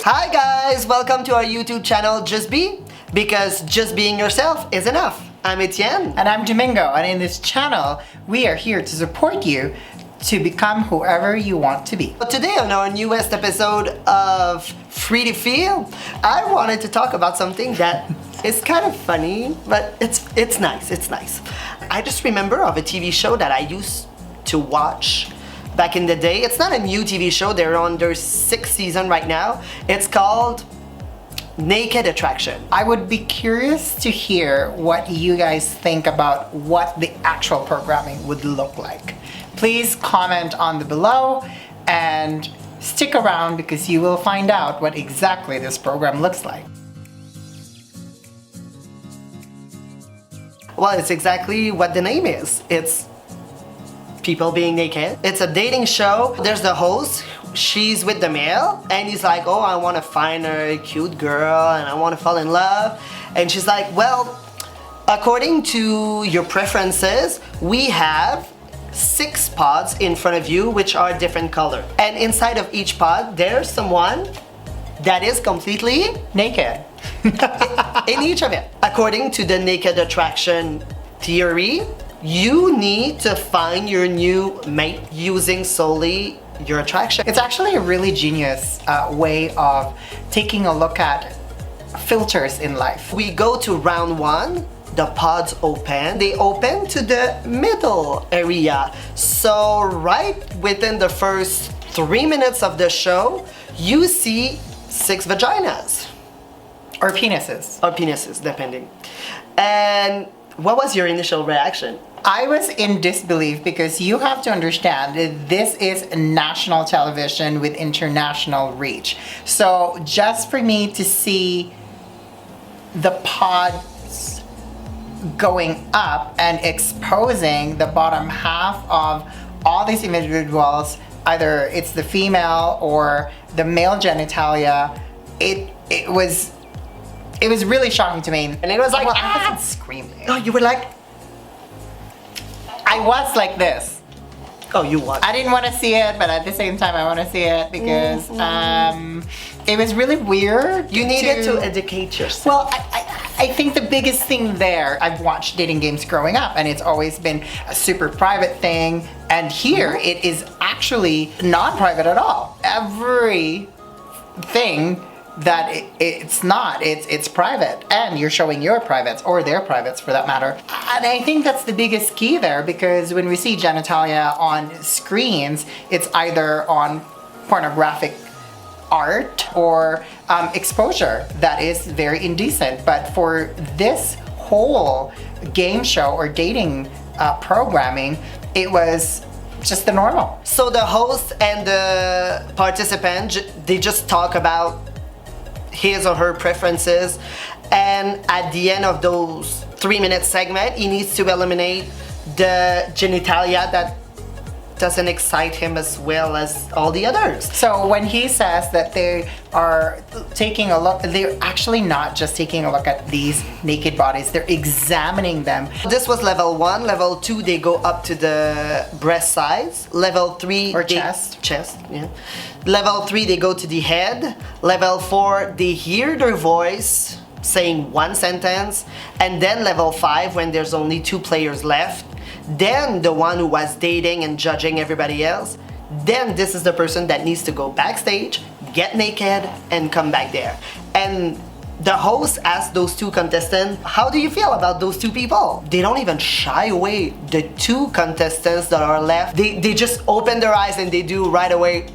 Hi guys, welcome to our YouTube channel Just Be, because just being yourself is enough. I'm Etienne. And I'm Domingo, and in this channel, we are here to support you to become whoever you want to be. But today on our newest episode of Free to Feel, I wanted to talk about something that is kind of funny, but it's nice. I just remember of a TV show that I used to watch back in the day. It's not a new TV show, they're on their 6th season right now. It's called Naked Attraction. I would be curious to hear what you guys think about what the actual programming would look like. Please comment on the below and stick around because you will find out what exactly this program looks like. Well, it's exactly what the name is. It's people being naked. It's a dating show. There's the host, she's with the male, and he's like, oh, I want to find a cute girl and I want to fall in love. And she's like, well, according to your preferences, we have 6 pods in front of you which are different color. And inside of each pod, there's someone that is completely Naked. in each of it. According to the naked attraction theory, you need to find your new mate using solely your attraction. It's actually a really genius way of taking a look at filters in life. We go to round 1, the pods open. They open to the middle area. So right within the first 3 minutes of the show, you see 6 vaginas. Or penises. Or penises, depending. And what was your initial reaction? I was in disbelief because you have to understand that this is national television with international reach. So just for me to see the pods going up and exposing the bottom half of all these individuals, either it's the female or the male genitalia, it was really shocking to me. And it was like, well, I wasn't screaming. Oh, you were like, I was like this. oh, you what? I didn't want to see it, but at the same time I want to see it because it was really weird. You needed to educate yourself. Well, I think the biggest thing there, I've watched dating games growing up and it's always been a super private thing, and here it is actually not private at all. Everything that it's not, it's private, and you're showing your privates or their privates for that matter. And I think that's the biggest key there, because when we see genitalia on screens, it's either on pornographic art or exposure that is very indecent. But for this whole game show or dating programming, it was just the normal. So the host and the participant, they just talk about his or her preferences, and at the end of those 3-minute segment, he needs to eliminate the genitalia that doesn't excite him as well as all the others. So when he says that they are taking a look, they're actually not just taking a look at these naked bodies, they're examining them. This was level 1. Level 2, they go up to the breast size. Level 3, Or chest. Chest, yeah. Level 3, they go to the head. Level 4, they hear their voice saying 1 sentence. And then level 5, when there's only 2 players left, then the one who was dating and judging everybody else, then this is the person that needs to go backstage, get naked, and come back there. And the host asked those 2 contestants, how do you feel about those 2 people? They don't even shy away. The 2 contestants that are left, they just open their eyes and they do right away.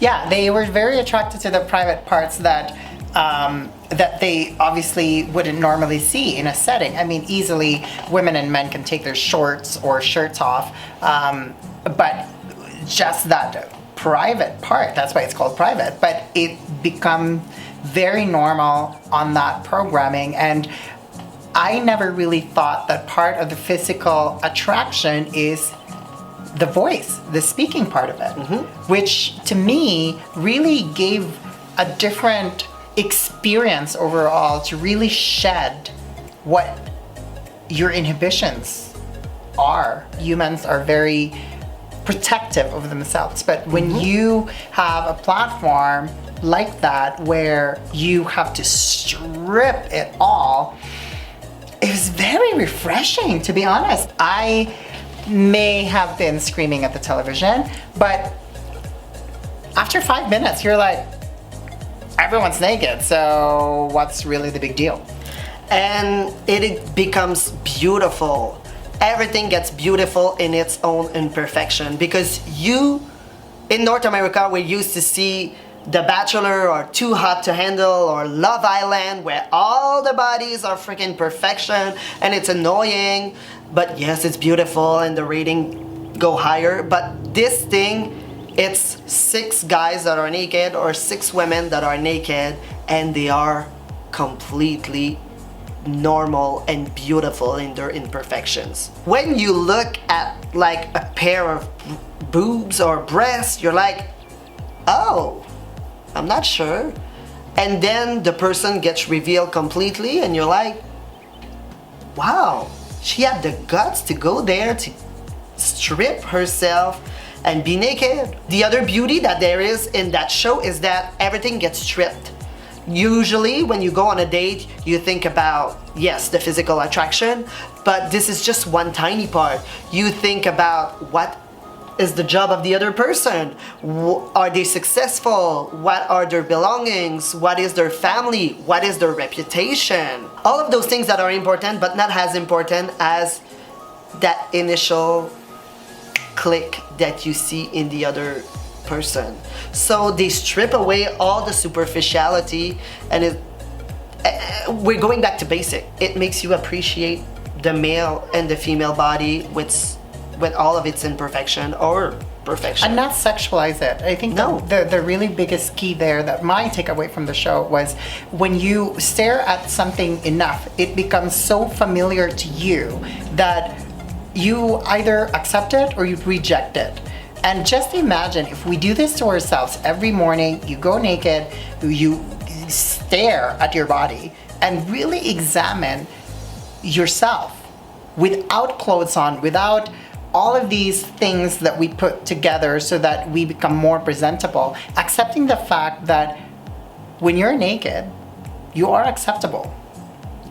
Yeah, they were very attracted to the private parts that that they obviously wouldn't normally see in a setting. I mean, easily women and men can take their shorts or shirts off, but just that private part, that's why it's called private, but it become very normal on that programming. And I never really thought that part of the physical attraction is the voice, the speaking part of it, which to me really gave a different experience overall to really shed what your inhibitions are. Humans are very protective of themselves. But when you have a platform like that where you have to strip it all, it was very refreshing, to be honest. I may have been screaming at the television, but after 5 minutes, you're like, everyone's naked, so what's really the big deal? And it becomes beautiful. Everything gets beautiful in its own imperfection, because in North America, we used to see The Bachelor or Too Hot to Handle or Love Island, where all the bodies are freaking perfection and it's annoying. But yes, it's beautiful and the rating go higher. But this thing, it's 6 guys that are naked or 6 women that are naked, and they are completely normal and beautiful in their imperfections. When you look at like a pair of boobs or breasts, you're like, oh, I'm not sure. And then the person gets revealed completely and you're like, wow, she had the guts to go there to strip herself and be naked. The other beauty that there is in that show is that everything gets stripped. Usually when you go on a date, you think about, yes, the physical attraction, but this is just one tiny part. You think about what is the job of the other person? Are they successful? What are their belongings? What is their family? What is their reputation? All of those things that are important, but not as important as that initial click that you see in the other person. So they strip away all the superficiality, and we're going back to basic. It makes you appreciate the male and the female body with all of its imperfection or perfection. And not sexualize it. I think the really biggest key there, that my takeaway from the show, was when you stare at something enough, it becomes so familiar to you that you either accept it or you reject it. And just imagine if we do this to ourselves every morning. You go naked, you stare at your body and really examine yourself without clothes on, without all of these things that we put together so that we become more presentable, accepting the fact that when you're naked, you are acceptable.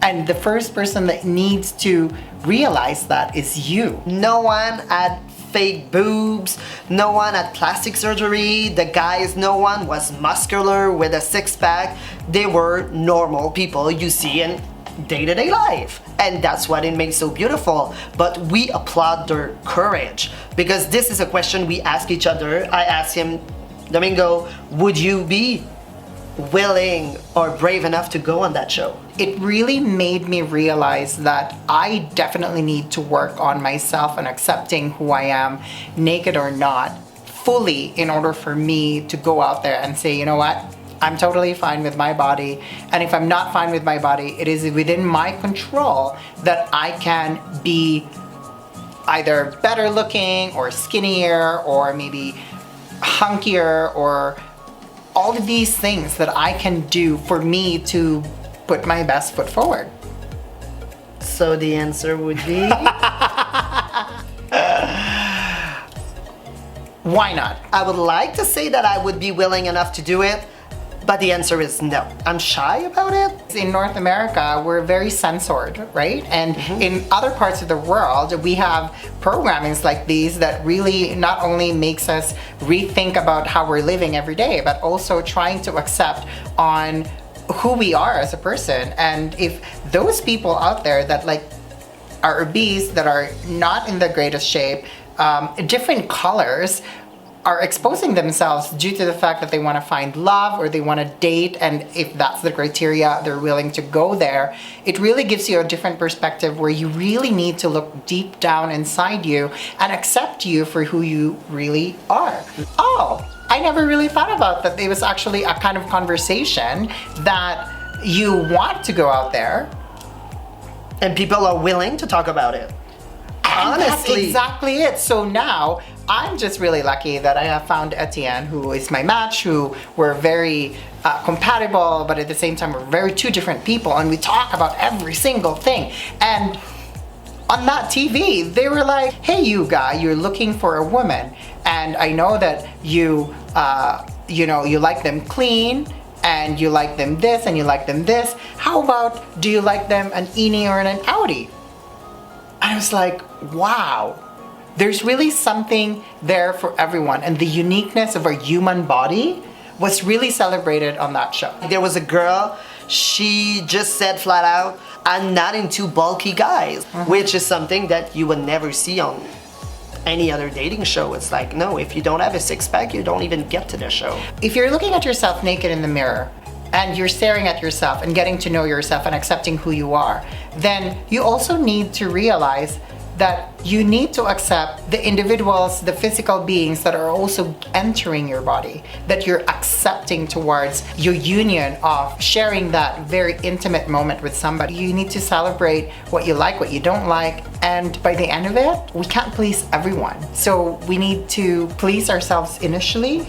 And the first person that needs to realize that is you. No one had fake boobs, no one had plastic surgery, the guys, no one was muscular with a six-pack. They were normal people you see in day-to-day life, and that's what it makes so beautiful. But we applaud their courage, because this is a question we ask each other. I asked him, Domingo, would you be willing or brave enough to go on that show? It really made me realize that I definitely need to work on myself and accepting who I am, naked or not, fully, in order for me to go out there and say, you know what, I'm totally fine with my body. And if I'm not fine with my body, it is within my control that I can be either better looking or skinnier or maybe hunkier, or all of these things that I can do for me to put my best foot forward. So the answer would be? Why not? I would like to say that I would be willing enough to do it, but the answer is no. I'm shy about it. In North America, we're very censored, right? And in other parts of the world, we have programmings like these that really not only makes us rethink about how we're living every day, but also trying to accept on who we are as a person. And if those people out there that like are obese, that are not in the greatest shape, different colors, are exposing themselves due to the fact that they want to find love or they want to date, and if that's the criteria, they're willing to go there, it really gives you a different perspective where you really need to look deep down inside you and accept you for who you really are. Oh, I never really thought about that. It was actually a kind of conversation that you want to go out there. And people are willing to talk about it. And that's Honestly. exactly it. So now I'm just really lucky that I have found Etienne, who is my match, who we're very compatible, but at the same time we're very two different people, and we talk about every single thing. And on that TV. They were like, hey, you guy, you're looking for a woman. And I know that you, you like them clean, and you like them this, and you like them this. How about, do you like them an inny or an outie? I was like, wow. There's really something there for everyone. And the uniqueness of our human body was really celebrated on that show. There was a girl, she just said flat out, I'm not into bulky guys, which is something that you would never see on any other dating show. It's like, no, if you don't have a six-pack, you don't even get to the show. If you're looking at yourself naked in the mirror, and you're staring at yourself and getting to know yourself and accepting who you are, then you also need to realize that you need to accept the individuals, the physical beings that are also entering your body, that you're accepting towards your union of sharing that very intimate moment with somebody. You need to celebrate what you like, what you don't like, and by the end of it, we can't please everyone. So we need to please ourselves initially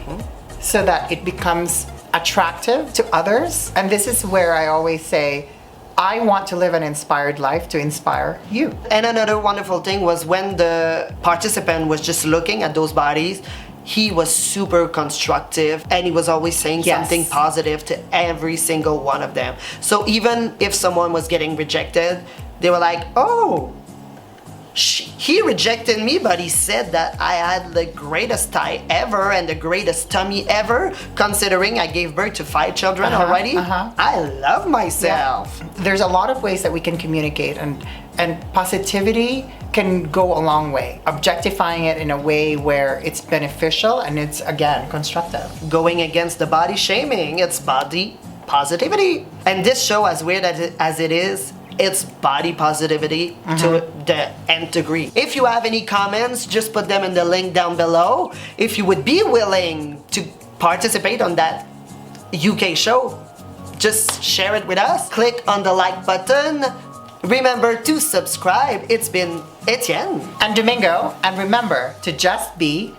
so that it becomes attractive to others. And this is where I always say, I want to live an inspired life to inspire you. And another wonderful thing was when the participant was just looking at those bodies, he was super constructive and he was always saying something positive to every single one of them. So even if someone was getting rejected, they were like, oh, he rejected me, but he said that I had the greatest thigh ever and the greatest tummy ever, considering I gave birth to 5 children already. I love myself. Yeah. There's a lot of ways that we can communicate, and positivity can go a long way. Objectifying it in a way where it's beneficial and it's, again, constructive. Going against the body shaming, it's body positivity. And this show, as weird as it is, it's body positivity to the nth degree. If you have any comments, just put them in the link down below. If you would be willing to participate on that UK show, just share it with us. Click on the like button. Remember to subscribe. It's been Etienne and Domingo. And remember to just be